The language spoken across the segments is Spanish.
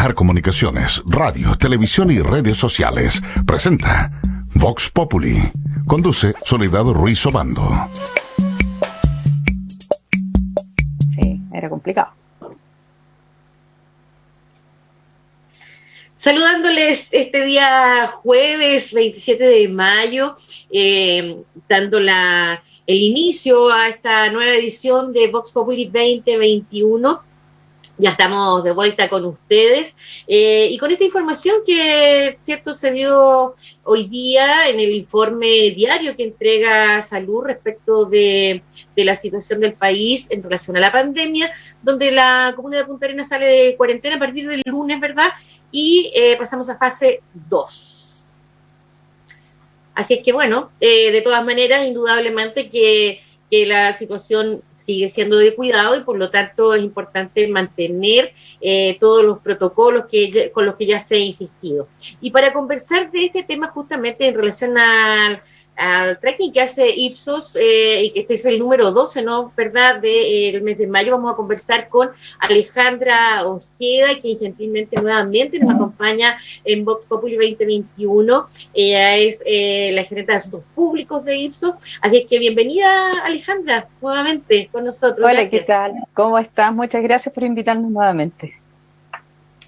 Manejar comunicaciones, radio, televisión y redes sociales. Presenta Vox Populi. Conduce Soledad Ruiz Obando. Sí, era complicado. Saludándoles este día jueves 27 de mayo, dando el inicio a esta nueva edición de Vox Populi 2021. Ya estamos de vuelta con ustedes y con esta información que, cierto, se dio hoy día en el informe diario que entrega Salud respecto de la situación del país en relación a la pandemia, donde la comuna de Punta Arenas sale de cuarentena a partir del lunes, ¿verdad? Y pasamos a fase 2. Así es que, bueno, de todas maneras, indudablemente que la situación sigue siendo de cuidado y por lo tanto es importante mantener todos los protocolos con los que ya se ha insistido. Y para conversar de este tema justamente en relación al tracking que hace Ipsos, y que este es el número 12, ¿no? ¿Verdad? Del mes de mayo, vamos a conversar con Alejandra Ojeda, quien gentilmente nuevamente nos acompaña en Vox Populi 2021. Ella es la gerente de Asuntos Públicos de Ipsos. Así es que bienvenida, Alejandra, nuevamente con nosotros. Hola, gracias. ¿qué tal? ¿Cómo estás? Muchas gracias por invitarnos nuevamente.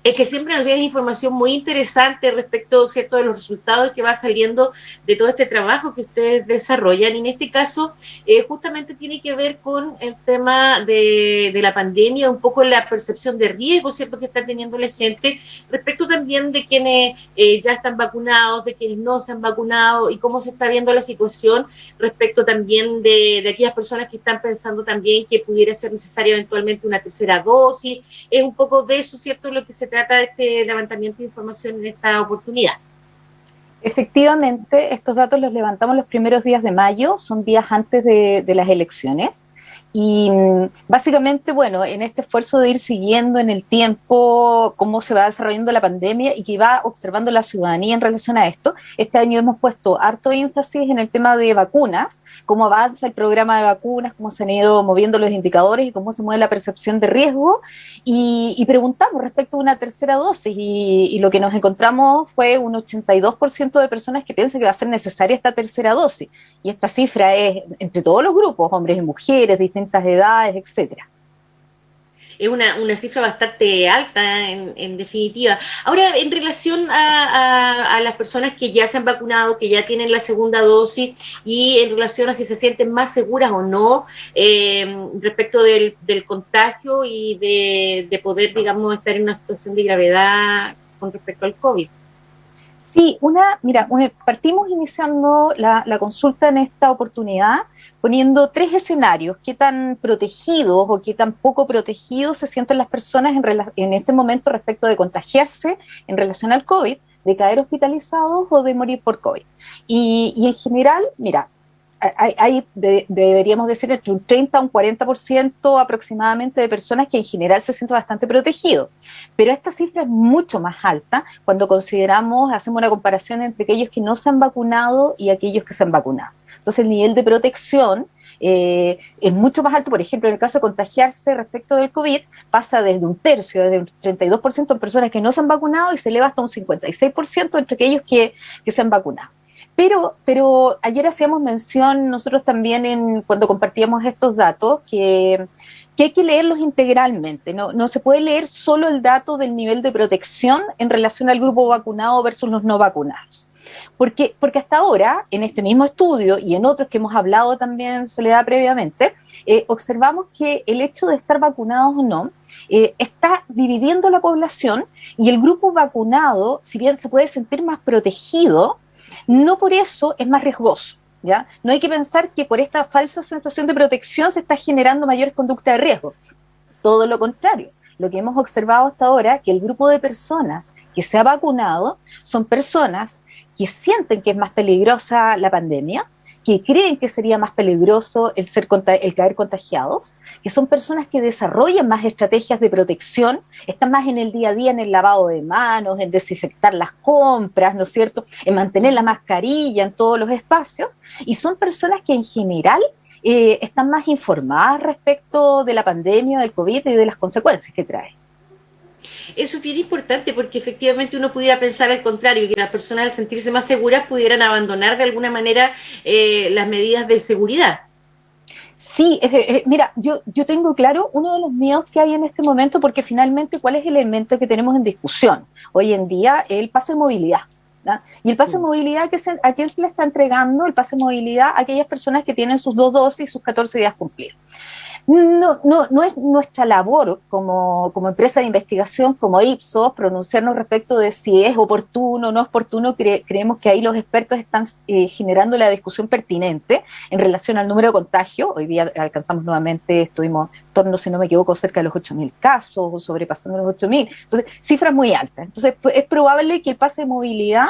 Es que siempre nos tienes información muy interesante respecto, ¿cierto?, de los resultados que va saliendo de todo este trabajo que ustedes desarrollan. Y en este caso, justamente tiene que ver con el tema de la pandemia, un poco la percepción de riesgo, ¿cierto?, que está teniendo la gente, respecto también de quienes ya están vacunados, de quienes no se han vacunado, y cómo se está viendo la situación respecto también de aquellas personas que están pensando también que pudiera ser necesaria eventualmente una tercera dosis. Es un poco de eso, ¿cierto?, lo que se trata de este levantamiento de información en esta oportunidad. Efectivamente, estos datos los levantamos los primeros días de mayo, son días antes de las elecciones. Y básicamente, bueno, en este esfuerzo de ir siguiendo en el tiempo cómo se va desarrollando la pandemia y que va observando la ciudadanía en relación a esto, este año hemos puesto harto énfasis en el tema de vacunas, cómo avanza el programa de vacunas, cómo se han ido moviendo los indicadores y cómo se mueve la percepción de riesgo, y preguntamos respecto a una tercera dosis, y lo que nos encontramos fue un 82% de personas que piensan que va a ser necesaria esta tercera dosis, y esta cifra es entre todos los grupos, hombres y mujeres, distintas edades, etcétera. Es una cifra bastante alta, en definitiva. Ahora, en relación a las personas que ya se han vacunado, que ya tienen la segunda dosis, y en relación a si se sienten más seguras o no respecto del contagio y de poder, digamos, estar en una situación de gravedad con respecto al COVID. Sí, partimos iniciando la consulta en esta oportunidad poniendo 3 escenarios: qué tan protegidos o qué tan poco protegidos se sienten las personas en este momento respecto de contagiarse en relación al COVID, de caer hospitalizados o de morir por COVID. Y en general, deberíamos decir entre un 30 a un 40% aproximadamente de personas que en general se sienten bastante protegidos. Pero esta cifra es mucho más alta cuando hacemos una comparación entre aquellos que no se han vacunado y aquellos que se han vacunado. Entonces el nivel de protección es mucho más alto. Por ejemplo, en el caso de contagiarse respecto del COVID, pasa desde un tercio, desde un 32% en personas que no se han vacunado, y se eleva hasta un 56% entre aquellos que se han vacunado. Pero ayer hacíamos mención nosotros también cuando compartíamos estos datos que hay que leerlos integralmente. No se puede leer solo el dato del nivel de protección en relación al grupo vacunado versus los no vacunados. Porque hasta ahora, en este mismo estudio y en otros que hemos hablado también, Soledad, previamente, observamos que el hecho de estar vacunados o no está dividiendo la población, y el grupo vacunado, si bien se puede sentir más protegido, no por eso es más riesgoso, ¿ya? No hay que pensar que por esta falsa sensación de protección se está generando mayores conductas de riesgo. Todo lo contrario. Lo que hemos observado hasta ahora es que el grupo de personas que se ha vacunado son personas que sienten que es más peligrosa la pandemia, que creen que sería más peligroso el caer contagiados, que son personas que desarrollan más estrategias de protección, están más en el día a día en el lavado de manos, en desinfectar las compras, ¿no es cierto?, en mantener la mascarilla en todos los espacios, y son personas que en general están más informadas respecto de la pandemia, del COVID y de las consecuencias que trae. Eso es bien importante porque efectivamente uno pudiera pensar al contrario, que las personas al sentirse más seguras pudieran abandonar de alguna manera las medidas de seguridad. Sí, mira, yo tengo claro uno de los miedos que hay en este momento, porque finalmente, ¿cuál es el elemento que tenemos en discusión? Hoy en día, el pase de movilidad. ¿Ya? Y el pase de movilidad, ¿a quién se le está entregando el pase de movilidad? A aquellas personas que tienen sus 2 dosis y sus 14 días cumplidos. No es nuestra labor como empresa de investigación, como Ipsos, pronunciarnos respecto de si es oportuno o no es oportuno. Creemos que ahí los expertos están generando la discusión pertinente en relación al número de contagios. Hoy día alcanzamos nuevamente, estuvimos en torno, si no me equivoco, cerca de los 8.000 casos, o sobrepasando los 8.000. Entonces, cifras muy altas. Entonces, es probable que el pase de movilidad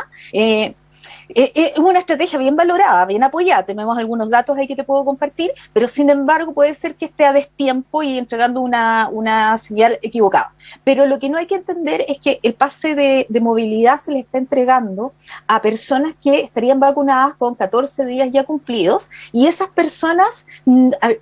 es una estrategia bien valorada, bien apoyada. Tenemos algunos datos ahí que te puedo compartir, pero sin embargo puede ser que esté a destiempo y entregando una señal equivocada. Pero lo que no hay que entender es que el pase de movilidad se le está entregando a personas que estarían vacunadas con 14 días ya cumplidos, y esas personas,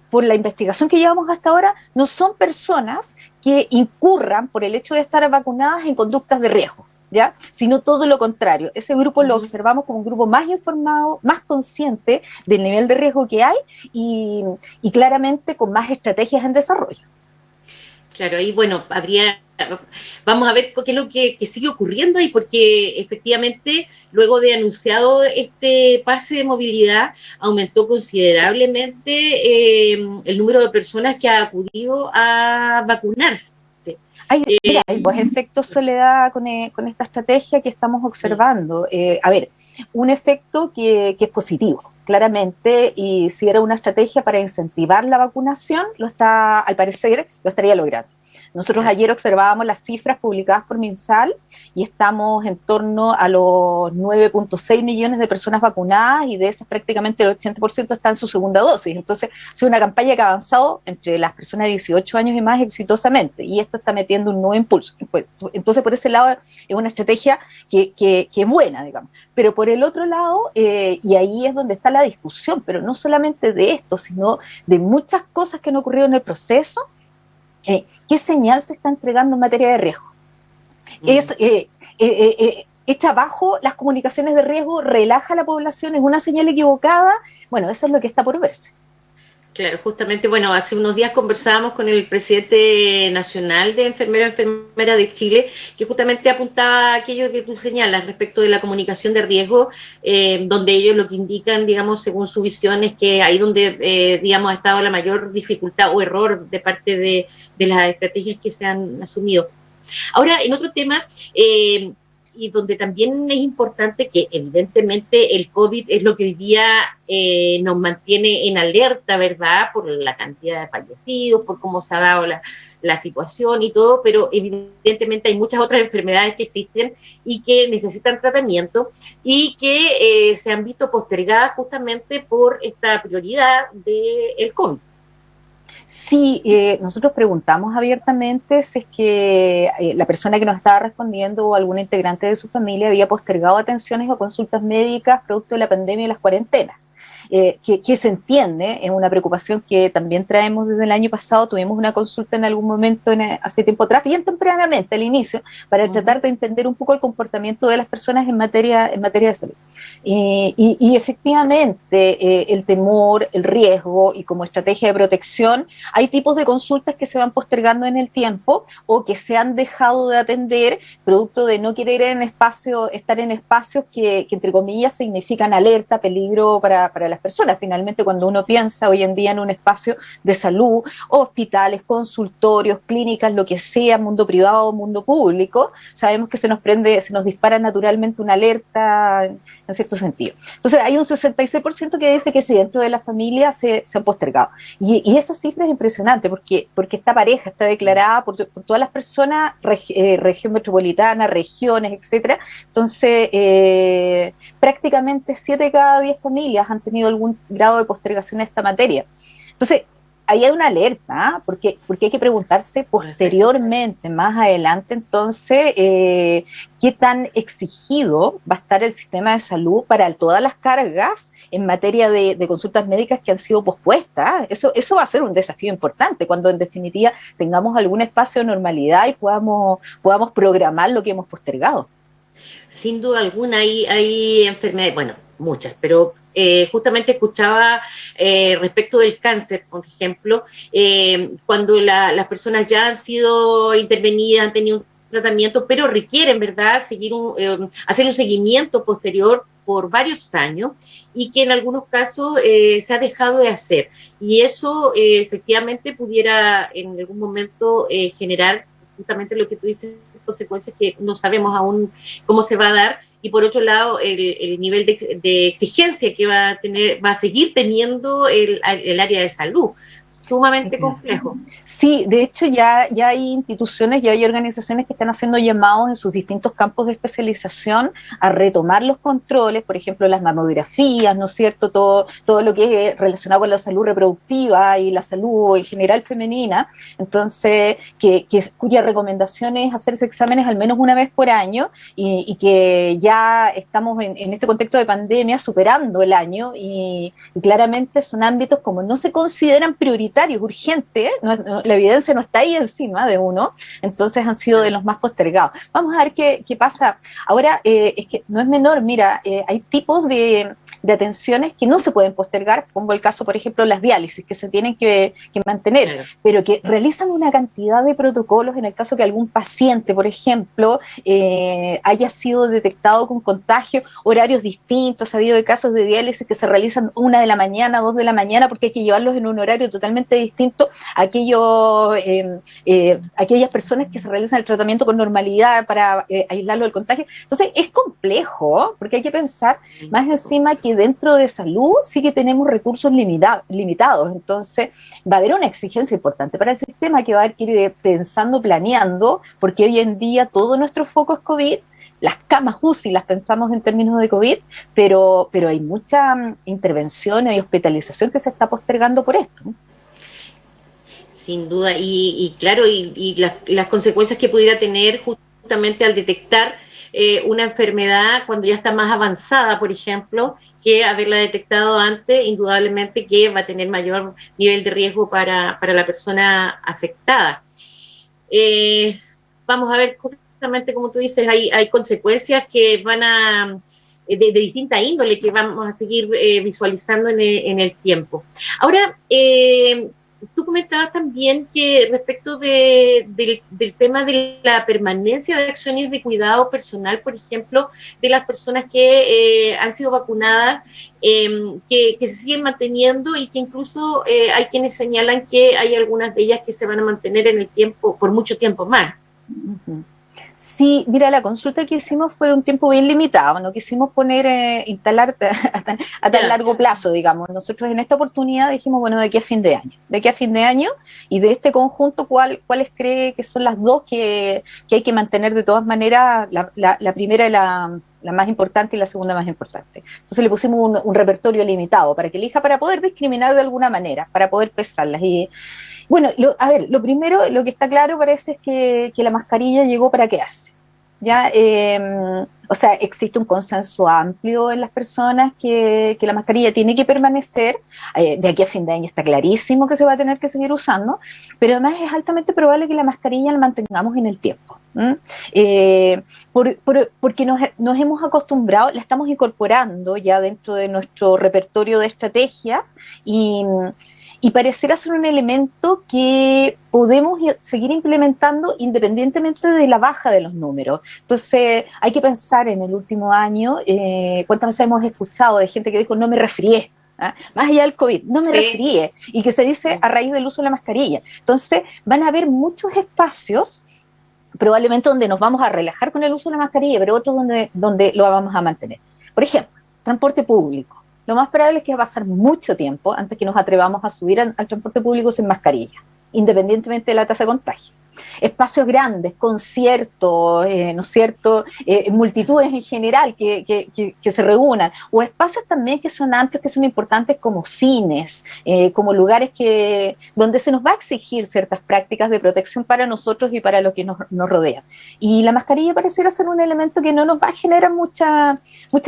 por la investigación que llevamos hasta ahora, no son personas que incurran, por el hecho de estar vacunadas, en conductas de riesgo. ¿Ya? Sino todo lo contrario. Ese grupo lo observamos como un grupo más informado, más consciente del nivel de riesgo que hay, y claramente con más estrategias en desarrollo. Claro, y bueno, vamos a ver qué es lo que sigue ocurriendo ahí, porque efectivamente, luego de anunciado este pase de movilidad, aumentó considerablemente el número de personas que ha acudido a vacunarse. Mira, hay dos efectos, Soledad, con esta estrategia que estamos observando. A ver, un efecto que es positivo, claramente, y si era una estrategia para incentivar la vacunación, al parecer, lo estaría logrando. Nosotros ayer observábamos las cifras publicadas por MinSal y estamos en torno a los 9.6 millones de personas vacunadas, y de esas prácticamente el 80% está en su segunda dosis. Entonces, es una campaña que ha avanzado entre las personas de 18 años y más exitosamente, y esto está metiendo un nuevo impulso. Entonces, por ese lado, es una estrategia que es buena, digamos. Pero por el otro lado, y ahí es donde está la discusión, pero no solamente de esto, sino de muchas cosas que han ocurrido en el proceso. ¿Qué señal se está entregando en materia de riesgo? Echa abajo las comunicaciones de riesgo, relaja a la población, es una señal equivocada. Bueno, eso es lo que está por verse. Claro, justamente, bueno, hace unos días conversábamos con el presidente nacional de Enfermeros y Enfermeras de Chile, que justamente apuntaba a aquello que tú señalas respecto de la comunicación de riesgo, donde ellos lo que indican, digamos, según su visión, es que ahí donde, digamos, ha estado la mayor dificultad o error de parte de las estrategias que se han asumido. Ahora, en otro tema, y donde también es importante, que evidentemente el COVID es lo que hoy día nos mantiene en alerta, ¿verdad? Por la cantidad de fallecidos, por cómo se ha dado la situación y todo, pero evidentemente hay muchas otras enfermedades que existen y que necesitan tratamiento, y que se han visto postergadas justamente por esta prioridad del COVID. Sí, nosotros preguntamos abiertamente si es que la persona que nos estaba respondiendo o algún integrante de su familia había postergado atenciones o consultas médicas producto de la pandemia y las cuarentenas. Que se entiende, es una preocupación que también traemos desde el año pasado. Tuvimos una consulta en algún momento hace tiempo atrás, bien tempranamente al inicio, para tratar de entender un poco el comportamiento de las personas en materia de salud. Y efectivamente, el temor, el riesgo, y como estrategia de protección, hay tipos de consultas que se van postergando en el tiempo o que se han dejado de atender producto de no querer estar en espacios que entre comillas significan alerta, peligro para las personas. Finalmente, cuando uno piensa hoy en día en un espacio de salud, hospitales, consultorios, clínicas, lo que sea, mundo privado o mundo público, sabemos que se nos dispara naturalmente una alerta en cierto sentido. Entonces, hay un 66% que dice que sí, dentro de la familia se han postergado. Y esa cifra es impresionante porque esta pareja está declarada por todas las personas, región metropolitana, regiones, etcétera. Entonces, prácticamente 7 de cada 10 familias han tenido algún grado de postergación en esta materia. Entonces, ahí hay una alerta, ¿ah? Porque hay que preguntarse posteriormente, más adelante, entonces, qué tan exigido va a estar el sistema de salud para todas las cargas en materia de consultas médicas que han sido pospuestas. Eso va a ser un desafío importante, cuando en definitiva tengamos algún espacio de normalidad y podamos programar lo que hemos postergado. Sin duda alguna hay enfermedades, bueno, muchas, pero justamente escuchaba respecto del cáncer, por ejemplo, cuando las personas ya han sido intervenidas, han tenido un tratamiento, pero requieren, ¿verdad?, hacer un seguimiento posterior por varios años y que en algunos casos se ha dejado de hacer. Y eso efectivamente pudiera en algún momento generar justamente lo que tú dices, consecuencias que no sabemos aún cómo se va a dar, y por otro lado el nivel de exigencia que va a seguir teniendo el área de salud, sumamente Sí, claro. Complejo. Sí, de hecho ya hay instituciones, ya hay organizaciones que están haciendo llamados en sus distintos campos de especialización a retomar los controles, por ejemplo, las mamografías, ¿no es cierto? Todo lo que es relacionado con la salud reproductiva y la salud en general femenina. Entonces, cuya recomendación es hacerse exámenes al menos una vez por año, y que ya estamos en este contexto de pandemia superando el año, y claramente son ámbitos como no se consideran prioritarios, urgentes, la evidencia no está ahí encima de uno, entonces han sido de los más postergados. Vamos a ver qué pasa. Ahora, es que no es menor, mira, hay tipos de atenciones que no se pueden postergar. Pongo el caso, por ejemplo, las diálisis, que se tienen que mantener, claro, pero que realizan una cantidad de protocolos en el caso que algún paciente, por ejemplo, haya sido detectado con contagio, horarios distintos. Ha habido de casos de diálisis que se realizan 1 de la mañana, 2 de la mañana, porque hay que llevarlos en un horario totalmente distinto a aquellas personas que se realizan el tratamiento con normalidad para aislarlo del contagio. Entonces es complejo, porque hay que pensar más encima que dentro de salud sí que tenemos recursos limitados, entonces va a haber una exigencia importante para el sistema, que va a haber que ir pensando, planeando, porque hoy en día todo nuestro foco es COVID. Las camas UCI las pensamos en términos de COVID, pero hay mucha intervención y hospitalización que se está postergando por esto. Sin duda, y claro, y las consecuencias que pudiera tener justamente al detectar una enfermedad cuando ya está más avanzada, por ejemplo, que haberla detectado antes, indudablemente que va a tener mayor nivel de riesgo para la persona afectada. Vamos a ver, justamente como tú dices, hay consecuencias que van de distinta índole, que vamos a seguir visualizando en el tiempo. Ahora, tú comentabas también que respecto del tema de la permanencia de acciones de cuidado personal, por ejemplo, de las personas que han sido vacunadas, que se siguen manteniendo, y que incluso hay quienes señalan que hay algunas de ellas que se van a mantener en el tiempo, por mucho tiempo más. Uh-huh. Sí, mira, la consulta que hicimos fue de un tiempo bien limitado, no quisimos instalar a tan largo plazo, digamos. Nosotros en esta oportunidad dijimos, bueno, de aquí a fin de año, y de este conjunto, ¿cuáles cree que son las dos que hay que mantener de todas maneras? La primera y la más importante, y la segunda más importante. Entonces le pusimos un repertorio limitado para que elija, para poder discriminar de alguna manera, para poder pesarlas. Y bueno, lo primero, lo que está claro parece es que la mascarilla llegó para quedarse. ¿Ya? O sea, existe un consenso amplio en las personas que la mascarilla tiene que permanecer. De aquí a fin de año está clarísimo que se va a tener que seguir usando, pero además es altamente probable que la mascarilla la mantengamos en el tiempo. Porque nos hemos acostumbrado, la estamos incorporando ya dentro de nuestro repertorio de estrategias, y pareciera ser un elemento que podemos seguir implementando independientemente de la baja de los números. Entonces hay que pensar en el último año, cuántas veces hemos escuchado de gente que dijo no me resfrié, más allá del COVID, no me resfrié, y que se dice a raíz del uso de la mascarilla. Entonces van a haber muchos espacios probablemente donde nos vamos a relajar con el uso de la mascarilla, pero otros donde lo vamos a mantener. Por ejemplo, transporte público. Lo más probable es que va a pasar mucho tiempo antes que nos atrevamos a subir al transporte público sin mascarilla, independientemente de la tasa de contagio. espacios grandes, conciertos, ¿no es cierto?, multitudes en general que se reúnan, o espacios también que son amplios, que son importantes como cines, como lugares donde se nos va a exigir ciertas prácticas de protección para nosotros y para los que nos rodean. Y la mascarilla pareciera ser un elemento que no nos va a generar mucha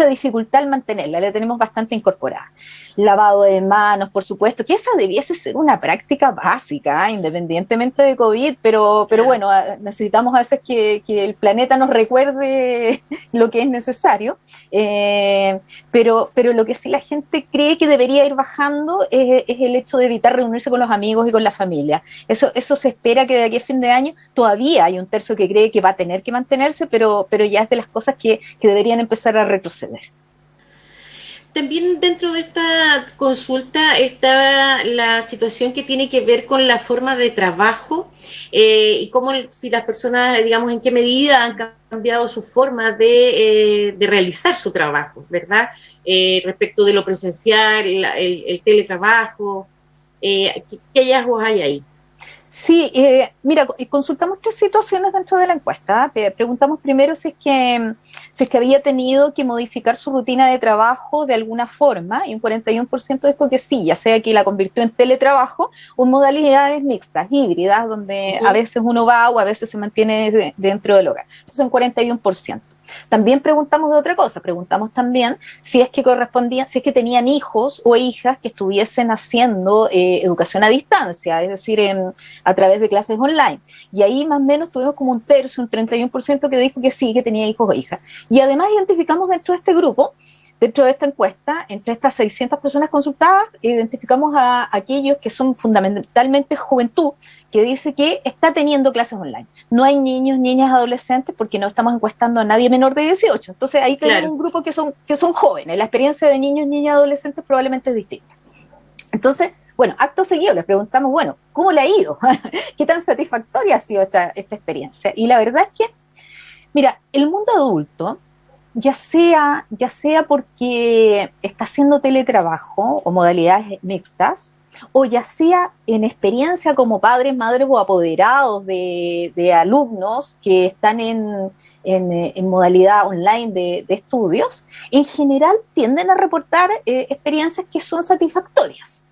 dificultad al mantenerla, la tenemos bastante incorporada. Lavado de manos, por supuesto, que esa debiese ser una práctica básica, independientemente de COVID, pero bueno, necesitamos a veces que el planeta nos recuerde lo que es necesario, pero lo que sí la gente cree que debería ir bajando es el hecho de evitar reunirse con los amigos y con la familia. Eso se espera que de aquí a fin de año todavía hay un tercio que cree que va a tener que mantenerse, pero ya es de las cosas que deberían empezar a retroceder. También dentro de esta consulta está la situación que tiene que ver con la forma de trabajo y cómo si las personas, digamos, en qué medida han cambiado su forma de realizar su trabajo, ¿verdad? Respecto de lo presencial, el teletrabajo, ¿qué hallazgos hay ahí? Sí, mira, consultamos 3 situaciones dentro de la encuesta. Preguntamos primero si es que había tenido que modificar su rutina de trabajo de alguna forma, y un 41% dijo que sí, ya sea que la convirtió en teletrabajo o en modalidades mixtas, híbridas, donde a veces uno va o a veces se mantiene dentro del hogar. Entonces, un 41%. También preguntamos de otra cosa, preguntamos también si es que si es que tenían hijos o hijas que estuviesen haciendo educación a distancia, es decir, a través de clases online. Y ahí más o menos tuvimos como un tercio, un 31% que dijo que sí, que tenía hijos o hijas. Y además identificamos dentro de este grupo, dentro de esta encuesta, entre estas 600 personas consultadas, identificamos a aquellos que son fundamentalmente juventud, que dice que está teniendo clases online. No hay niños, niñas, adolescentes, porque no estamos encuestando a nadie menor de 18. Entonces ahí tenemos un grupo que son jóvenes. La experiencia de niños, niñas, adolescentes probablemente es distinta. Entonces, bueno, acto seguido les preguntamos, bueno, ¿cómo le ha ido? ¿Qué tan satisfactoria ha sido esta experiencia? Y la verdad es que, mira, el mundo adulto, ya sea porque está haciendo teletrabajo o modalidades mixtas, o ya sea en experiencia como padres, madres o apoderados de alumnos que están en modalidad online de estudios, en general tienden a reportar experiencias que son satisfactorias.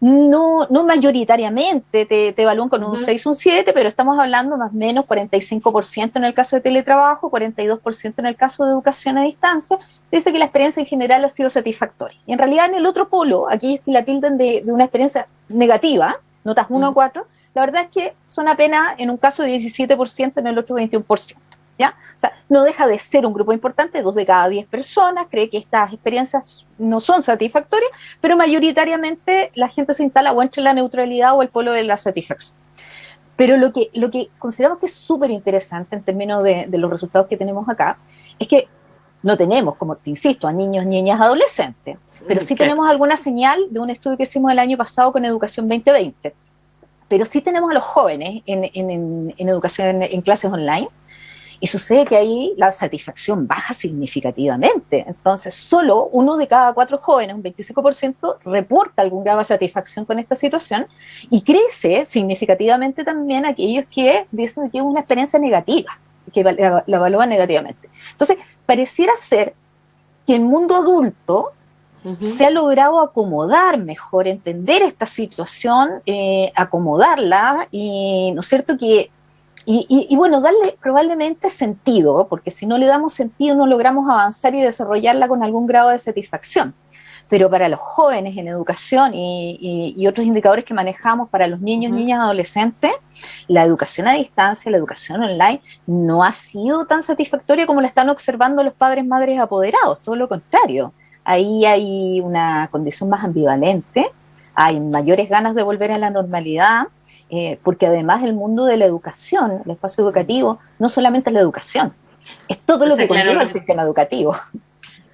No mayoritariamente te evalúan con un 6 o un 7, pero estamos hablando más o menos 45% en el caso de teletrabajo, 42% en el caso de educación a distancia. Dice que la experiencia en general ha sido satisfactoria. Y en realidad en el otro polo, aquellos que la tildan de una experiencia negativa, notas 1 a 4, la verdad es que son apenas en un caso de 17%, en el otro 21%. ¿Ya? O sea, no deja de ser un grupo importante, 2 de cada 10 personas cree que estas experiencias no son satisfactorias, pero mayoritariamente la gente se instala o entre la neutralidad o el polo de la satisfacción. Pero lo que consideramos que es súper interesante en términos de los resultados que tenemos acá, es que no tenemos, como te insisto, a niños, niñas, adolescentes, pero sí tenemos alguna señal de un estudio que hicimos el año pasado con Educación 2020, pero sí tenemos a los jóvenes en educación en clases online. Y sucede que ahí la satisfacción baja significativamente. Entonces, solo 1 de cada 4 jóvenes, un 25%, reporta algún grado de satisfacción con esta situación, y crece significativamente también aquellos que dicen que es una experiencia negativa, que la evalúan negativamente. Entonces, pareciera ser que el mundo adulto se ha logrado acomodar mejor, entender esta situación, acomodarla, y ¿no es cierto?, y bueno, darle probablemente sentido, porque si no le damos sentido no logramos avanzar y desarrollarla con algún grado de satisfacción. Pero para los jóvenes en educación y otros indicadores que manejamos para los niños, niñas, adolescentes, la educación a distancia, la educación online, no ha sido tan satisfactoria como la están observando los padres, madres apoderados, todo lo contrario. Ahí hay una condición más ambivalente, hay mayores ganas de volver a la normalidad, porque además el mundo de la educación, el espacio educativo, no solamente es la educación, es todo lo que conlleva el sistema educativo.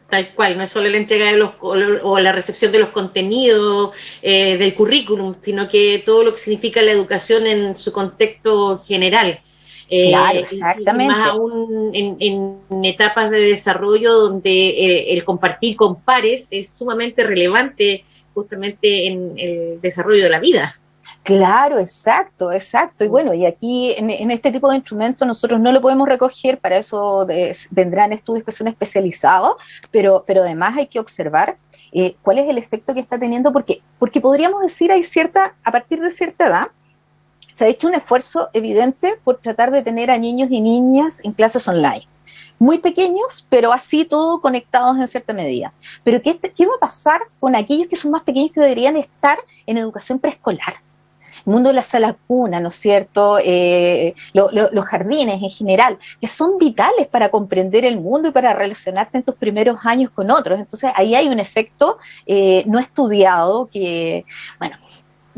Tal cual, no es solo la entrega de o la recepción de los contenidos del currículum, sino que todo lo que significa la educación en su contexto general. Claro, exactamente. Y más aún en etapas de desarrollo donde el compartir con pares es sumamente relevante justamente en el desarrollo de la vida. Claro, exacto, exacto. Y bueno, y aquí en este tipo de instrumentos nosotros no lo podemos recoger, para eso vendrán estudios que son especializados, pero además hay que observar cuál es el efecto que está teniendo, porque podríamos decir, a partir de cierta edad, se ha hecho un esfuerzo evidente por tratar de tener a niños y niñas en clases online. Muy pequeños, pero así todo conectados en cierta medida. Pero ¿qué va a pasar con aquellos que son más pequeños que deberían estar en educación preescolar? El mundo de la sala cuna, ¿no es cierto? Los jardines en general, que son vitales para comprender el mundo y para relacionarte en tus primeros años con otros. Entonces, ahí hay un efecto no estudiado que, bueno,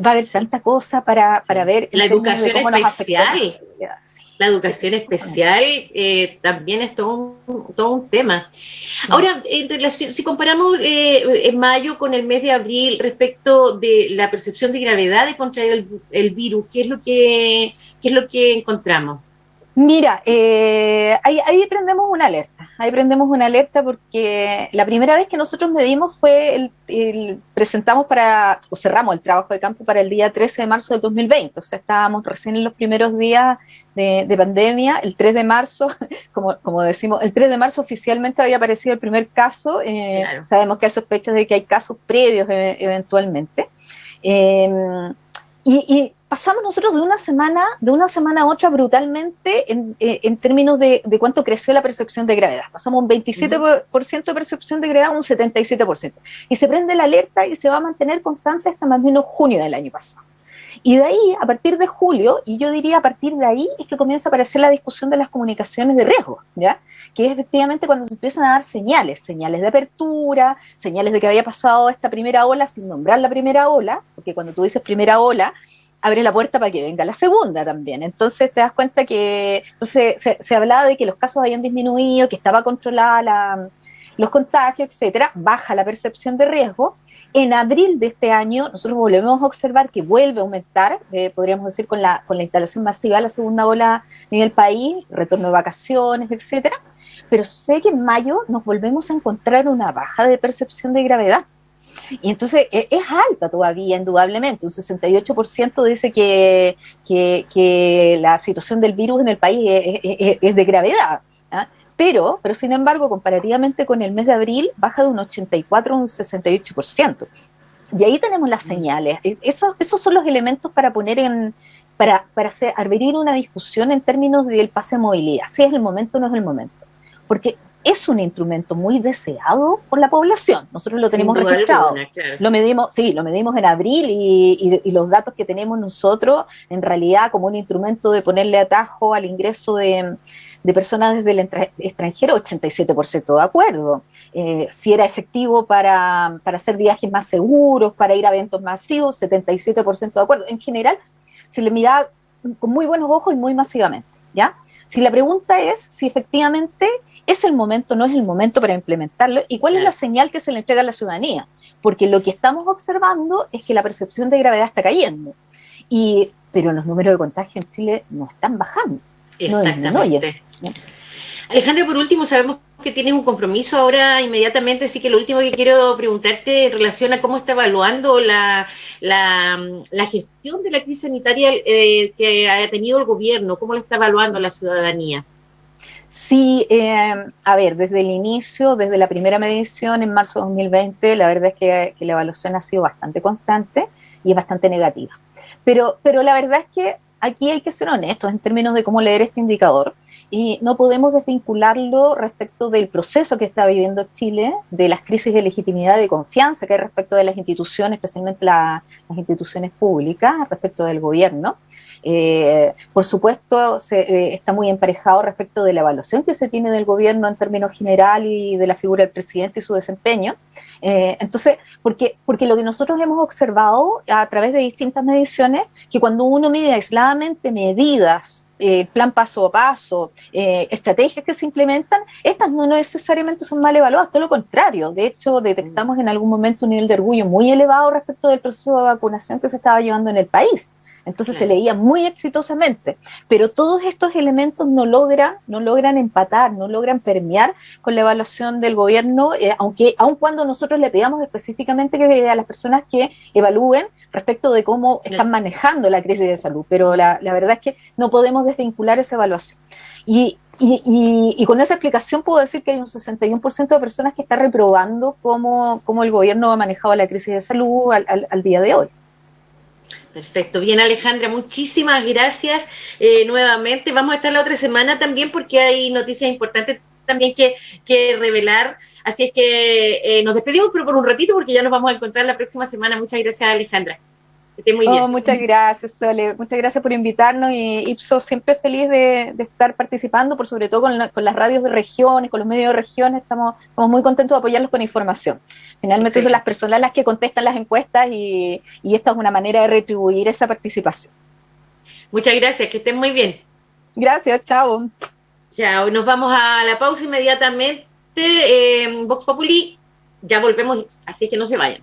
va a haber tanta cosa para ver la educación especial. Sí, la educación especial también es todo un tema. Sí. Ahora, en relación, si comparamos en mayo con el mes de abril respecto de la percepción de gravedad de contraer el virus, ¿qué es lo que encontramos? Mira, ahí prendemos una alerta porque la primera vez que nosotros medimos fue cerramos el trabajo de campo para el día 13 de marzo del 2020, o sea, estábamos recién en los primeros días de pandemia. El 3 de marzo, como decimos, el 3 de marzo oficialmente había aparecido el primer caso. Claro. Sabemos que hay sospechas de que hay casos previos eventualmente. Y pasamos nosotros de una semana a otra brutalmente en términos de cuánto creció la percepción de gravedad. Pasamos un 27% de percepción de gravedad a un 77%. Y se prende la alerta y se va a mantener constante hasta más o menos junio del año pasado. Y de ahí, a partir de julio, y yo diría a partir de ahí, es que comienza a aparecer la discusión de las comunicaciones de riesgo, ¿ya? Que es efectivamente cuando se empiezan a dar señales de apertura, señales de que había pasado esta primera ola sin nombrar la primera ola, porque cuando tú dices primera ola, abre la puerta para que venga la segunda también. Entonces te das cuenta que se hablaba de que los casos habían disminuido, que estaba controlada los contagios, etcétera, baja la percepción de riesgo. En abril de este año nosotros volvemos a observar que vuelve a aumentar, podríamos decir con la instalación masiva de la segunda ola en el país, retorno de vacaciones, etcétera, pero sé que en mayo nos volvemos a encontrar una baja de percepción de gravedad. Y entonces es alta todavía, indudablemente. Un 68% dice que la situación del virus en el país es de gravedad, ¿eh? Pero sin embargo, comparativamente con el mes de abril, baja de un 84 a un 68%. Y ahí tenemos las señales. Esos son los elementos para poner para abrir una discusión en términos del pase de movilidad. Si es el momento o no es el momento. Porque es un instrumento muy deseado por la población. Nosotros lo tenemos registrado. Alguna, claro. Lo medimos en abril y los datos que tenemos nosotros, en realidad, como un instrumento de ponerle atajo al ingreso de personas desde el extranjero, 87% de acuerdo. Si era efectivo para hacer viajes más seguros, para ir a eventos masivos, 77% de acuerdo. En general, se le miraba con muy buenos ojos y muy masivamente, ¿ya? Si la pregunta es si efectivamente es el momento, no es el momento para implementarlo, y cuál es la señal que se le entrega a la ciudadanía, porque lo que estamos observando es que la percepción de gravedad está cayendo, pero los números de contagio en Chile no están bajando. Exactamente. No. Alejandra, por último, sabemos que tienes un compromiso ahora inmediatamente, así que lo último que quiero preguntarte en relación a cómo está evaluando la gestión de la crisis sanitaria que ha tenido el gobierno, cómo la está evaluando la ciudadanía. Sí, a ver, desde el inicio, desde la primera medición en marzo de 2020, la verdad es que la evaluación ha sido bastante constante y es bastante negativa. Pero la verdad es que aquí hay que ser honestos en términos de cómo leer este indicador y no podemos desvincularlo respecto del proceso que está viviendo Chile, de las crisis de legitimidad y de confianza que hay respecto de las instituciones, especialmente las instituciones públicas, respecto del gobierno. Por supuesto, está muy emparejado respecto de la evaluación que se tiene del gobierno en términos general y de la figura del presidente y su desempeño. Entonces, porque lo que nosotros hemos observado a través de distintas mediciones, que cuando uno mide aisladamente medidas, plan paso a paso, estrategias que se implementan, estas no necesariamente son mal evaluadas, todo lo contrario. De hecho, detectamos en algún momento un nivel de orgullo muy elevado respecto del proceso de vacunación que se estaba llevando en el país. Entonces se leía muy exitosamente, pero todos estos elementos no logran empatar, no logran permear con la evaluación del gobierno, aun cuando nosotros le pedamos específicamente que a las personas que evalúen respecto de cómo están manejando la crisis de salud, pero la verdad es que no podemos desvincular esa evaluación. Y con esa explicación puedo decir que hay un 61% de personas que está reprobando cómo el gobierno ha manejado la crisis de salud al día de hoy. Perfecto, bien Alejandra, muchísimas gracias nuevamente. Vamos a estar la otra semana también porque hay noticias importantes también que revelar, así es que nos despedimos pero por un ratito porque ya nos vamos a encontrar la próxima semana. Muchas gracias Alejandra, que esté muy bien. Muchas gracias Sole, muchas gracias por invitarnos y Ipsos siempre feliz de estar participando, por sobre todo con las radios de regiones, con los medios de regiones, estamos muy contentos de apoyarlos con información. Finalmente son las personas las que contestan las encuestas y esta es una manera de retribuir esa participación. Muchas gracias, que estén muy bien. Gracias, chao. Chao, nos vamos a la pausa inmediatamente. Vox Populi, ya volvemos, así que no se vayan.